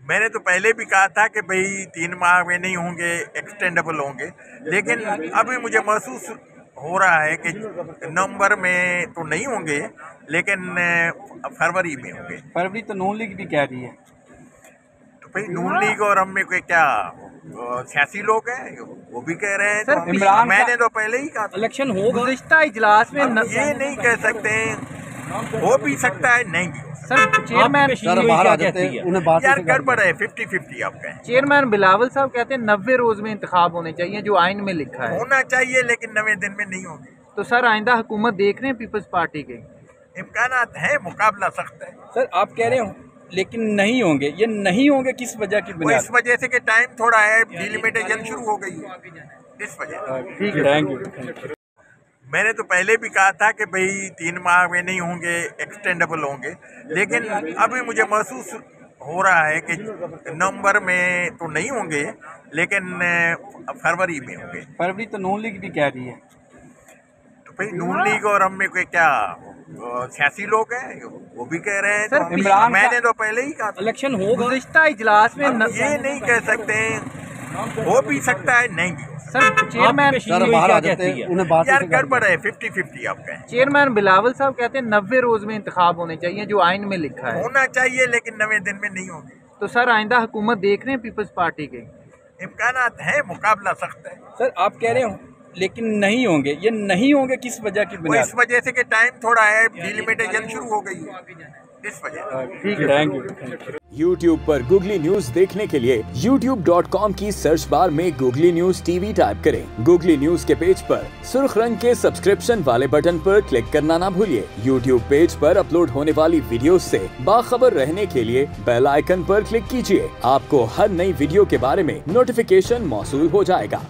मैंने तो पहले भी कहा था कि भाई 3 माह में नहीं होंगे, एक्सटेंडेबल होंगे, लेकिन अभी मुझे महसूस हो रहा है कि नवंबर में तो नहीं होंगे, लेकिन फरवरी में होंगे। फरवरी तो नून लीग भी कह रही है। तो भाई नून लीग और हम में कोई क्या सियासी लोग हैं, वो भी कह रहे हैं। सर, तो इमरान मैंने तो पहले ही कहा इलेक्शन होगा। गुज़िश्ता इजलास में ये नहीं कह सकते, हो भी सकता है, नहीं भी हो सकता। सर चेयरमैन बाहर आ जाते हैं, उन्हें बात यार गड़बड़ है, 50-50 आप कहें। चेयरमैन बिलावल साहब कहते हैं 90 रोज में इंतखाब होने चाहिए, जो आइन में लिखा है। होना चाहिए, लेकिन 90 दिन में नहीं होंगे। तो सर आइंदा हुकूमत देख रहे हैं पीपल्स पार्टी के? इम्कानात है, मुकाबला सख्त है। सर आप कह रहे हो लेकिन नहीं होंगे, ये नहीं होंगे किस वजह की वो बुनियाद? इस वजह से कि टाइम थोड़ा है, डिलिमिटेशन शुरू हो गई है, इस वजह। ठीक है, थैंक यू। मैंने तो पहले भी कहा था कि भाई 3 माह में नहीं होंगे, एक्सटेंडेबल होंगे, लेकिन अभी मुझे महसूस हो रहा है कि नवंबर में तो नहीं होंगे, लेकिन फरवरी में होंगे। फरवरी तो नून लीग भी कह रही है। तो भाई नून लीग और हम में कोई क्या सियासी लोग हैं, वो भी कह रहे हैं। सर, तो इमरान मैंने तो पहले ही कहा इलेक्शन होगा। गुज़िश्ता इजलास में ये नहीं कह सकते, हो भी सकता है, नहीं भी हो सकता। सर चेयरमैन बाहर आ जाते हैं, उन्हें बात यार गड़बड़ है, 50-50 आप कहें। चेयरमैन बिलावल साहब कहते हैं 90 रोज में इंतखाब होने चाहिए, जो आइन में लिखा है। होना चाहिए, लेकिन 90 दिन में नहीं होंगे। तो सर आइंदा हुकूमत देख रहे हैं पीपल्स पार्टी के? इम्कानात है, मुकाबला सख्त है। सर आप कह रहे हो लेकिन नहीं होंगे, ये नहीं होंगे किस वजह की वो बुनियाद? इस वजह से कि टाइम थोड़ा है, डिलिमिटेशन शुरू हो गई है, इस वजह। ठीक है, थैंक यू। YouTube पर Google News देखने के लिए youtube.com की सर्च बार में Google News TV टाइप करें। Google News के पेज पर सुर्ख रंग के सब्सक्रिप्शन वाले बटन पर क्लिक करना ना भूलिए। YouTube पेज पर अपलोड होने वाली वीडियोस से बाखबर रहने के लिए बेल आइकन पर क्लिक कीजिए। आपको हर नई वीडियो के बारे में नोटिफिकेशन मौसूल हो जाएगा।